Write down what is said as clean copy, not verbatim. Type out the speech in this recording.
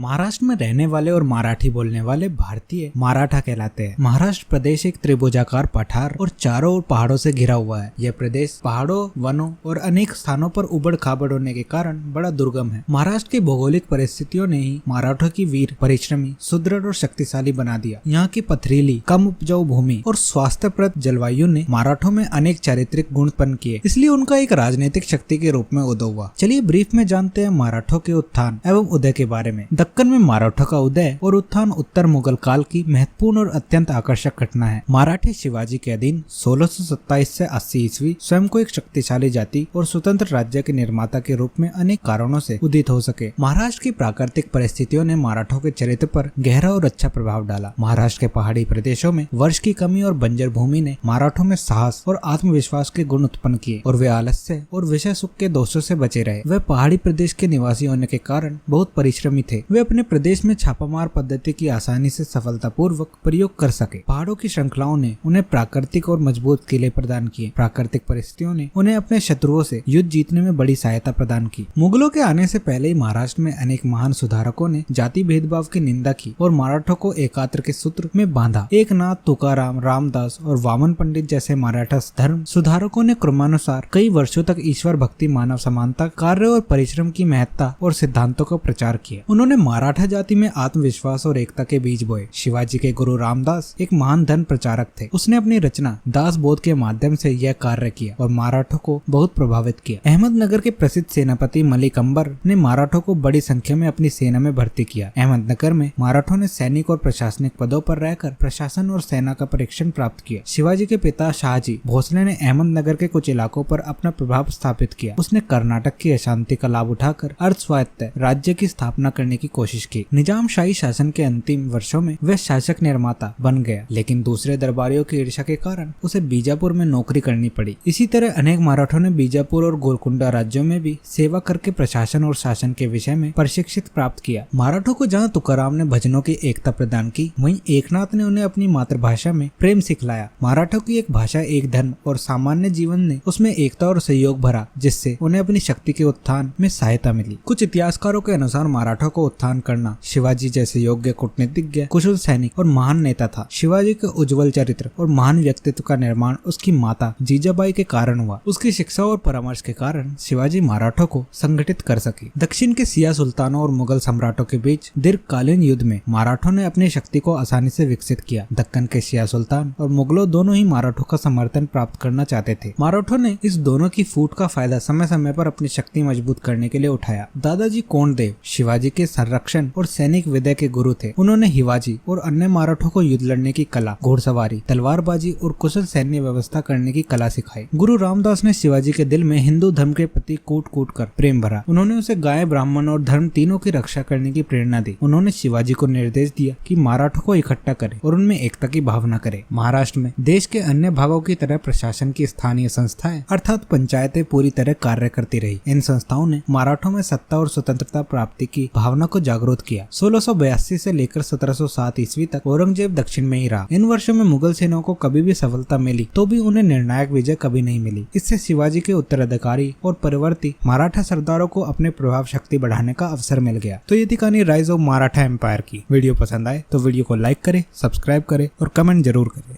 महाराष्ट्र में रहने वाले और मराठी बोलने वाले भारतीय मराठा कहलाते हैं। महाराष्ट्र प्रदेश एक त्रिभुजाकार पठार और चारों ओर पहाड़ों से घिरा हुआ है। यह प्रदेश पहाड़ों, वनों और अनेक स्थानों पर उबड़ खाबड़ होने के कारण बड़ा दुर्गम है। महाराष्ट्र की भौगोलिक परिस्थितियों ने ही मराठों की वीर, परिश्रमी, सुदृढ़ और शक्तिशाली बना दिया। यहाँ की पथरीली, कम उपजाऊ भूमि और स्वास्थ्यप्रद जलवायु ने मराठों में अनेक चारित्रिक गुण उत्पन्न किए, इसलिए उनका एक राजनीतिक शक्ति के रूप में उदय हुआ। चलिए ब्रीफ में जानते हैं मराठों के उत्थान एवं उदय के बारे में। दक्कन में मराठों का उदय और उत्थान उत्तर मुगल काल की महत्वपूर्ण और अत्यंत आकर्षक घटना है। मराठी शिवाजी के अधीन 1627 से 80 ईस्वी स्वयं को एक शक्तिशाली जाति और स्वतंत्र राज्य के निर्माता के रूप में अनेक कारणों से उदित हो सके। महाराष्ट्र की प्राकृतिक परिस्थितियों ने मराठों के चरित्र पर गहरा और अच्छा प्रभाव डाला। महाराष्ट्र के पहाड़ी प्रदेशों में वर्ष की कमी और बंजर भूमि ने मराठों में साहस और आत्मविश्वास के गुण उत्पन्न किए और वे आलस्य और विषय सुख के दोषों से बचे रहे। वे पहाड़ी प्रदेश के निवासी होने के कारण बहुत परिश्रमी थे। वे अपने प्रदेश में छापामार पद्धति की आसानी से सफलतापूर्वक प्रयोग कर सके। पहाड़ों की श्रृंखलाओं ने उन्हें प्राकृतिक और मजबूत किले प्रदान किए। प्राकृतिक परिस्थितियों ने उन्हें अपने शत्रुओं से युद्ध जीतने में बड़ी सहायता प्रदान की। मुगलों के आने से पहले ही महाराष्ट्र में अनेक महान सुधारकों ने जाति भेदभाव की निंदा की और मराठों को एकात्र के सूत्र में बांधा। एकनाथ, तुकाराम, रामदास और वामन पंडित जैसे मराठा धर्म सुधारकों ने क्रमानुसार कई वर्षों तक ईश्वर भक्ति, मानव समानता, कार्य और परिश्रम की महत्ता और सिद्धांतों का प्रचार किया। उन्होंने मराठा जाति में आत्मविश्वास और एकता के बीज बोए। शिवाजी के गुरु रामदास एक महान धर्म प्रचारक थे। उसने अपनी रचना दास बोध के माध्यम से यह कार्य किया और मराठों को बहुत प्रभावित किया। अहमदनगर के प्रसिद्ध सेनापति मलिक अंबर ने मराठों को बड़ी संख्या में अपनी सेना में भर्ती किया। अहमदनगर में मराठों ने सैनिक और प्रशासनिक पदों पर रहकर प्रशासन और सेना का परीक्षण प्राप्त किया। शिवाजी के पिता शाहजी भोसले ने अहमदनगर के कुछ इलाकों पर अपना प्रभाव स्थापित किया। उसने कर्नाटक की अशांति का लाभ उठाकर अर्ध स्वायत्त राज्य की स्थापना करने की कोशिश की। निजाम शाही शासन के अंतिम वर्षों में वह शासक निर्माता बन गया, लेकिन दूसरे दरबारियों की ईर्ष्या के कारण उसे बीजापुर में नौकरी करनी पड़ी। इसी तरह अनेक मराठों ने बीजापुर और गोलकुंडा राज्यों में भी सेवा करके प्रशासन और शासन के विषय में प्रशिक्षित प्राप्त किया। मराठों को जहाँ तुकाराम ने भजनों की एकता प्रदान की, वहीं एकनाथ ने उन्हें अपनी मातृभाषा में प्रेम सिखलाया। मराठों की एक भाषा, एक धर्म और सामान्य जीवन ने उसमें एकता और सहयोग भरा, जिससे उन्हें अपनी शक्ति के उत्थान में सहायता मिली। कुछ इतिहासकारों के अनुसार मराठों को उत्थान करना शिवाजी जैसे योग्य कूटनीतिज्ञ, कुशल सैनिक और महान नेता था। शिवाजी के उज्जवल चरित्र और महान व्यक्तित्व का निर्माण उसकी माता जीजाबाई के कारण हुआ। उसकी शिक्षा और परामर्श के कारण शिवाजी मराठों को संगठित कर सके। दक्षिण के सिया सुल्तानों और मुगल सम्राटों के बीच दीर्घकालीन युद्ध में मराठों ने अपनी शक्ति को आसानी से विकसित किया। दक्कन के सिया सुल्तान और मुगलों दोनों ही मराठों का समर्थन प्राप्त करना चाहते थे। मराठों ने इस दोनों की फूट का फायदा समय समय पर अपनी शक्ति मजबूत करने के लिए उठाया। दादाजी कोंडदेव शिवाजी के संरक्षण और सैनिक विद्या के गुरु थे। उन्होंने हिवाजी और अन्य मराठों को युद्ध लड़ने की कला, घुड़सवारी, तलवारबाजी और कुशल सैन्य व्यवस्था करने की कला सिखाई। गुरु रामदास ने शिवाजी के दिल में हिंदू धर्म के प्रति कूट कूट कर प्रेम भरा। उन्होंने उसे गाय, ब्राह्मण और धर्म तीनों की रक्षा करने की प्रेरणा दी। उन्होंने शिवाजी को निर्देश दिया कि मराठों को इकट्ठा करे और उनमें एकता की भावना करे। महाराष्ट्र में देश के अन्य भागों की तरह प्रशासन की स्थानीय संस्थाएं अर्थात पंचायतें पूरी तरह कार्य करती रही। इन संस्थाओं ने मराठों में सत्ता और स्वतंत्रता प्राप्ति की भावना को जागरूक किया। 1682 से लेकर 1707 ईस्वी तक औरंगजेब दक्षिण में ही रहा। इन वर्षों में मुगल सेनाओं को कभी भी सफलता मिली तो भी उन्हें निर्णायक विजय कभी नहीं मिली। इससे शिवाजी के उत्तराधिकारी और परिवर्ती मराठा सरदारों को अपने प्रभाव शक्ति बढ़ाने का अवसर मिल गया। तो ये थी कहानी राइज ऑफ मराठा एम्पायर की। वीडियो पसंद आए तो वीडियो को लाइक करें, सब्सक्राइब करें और कमेंट जरूर करें।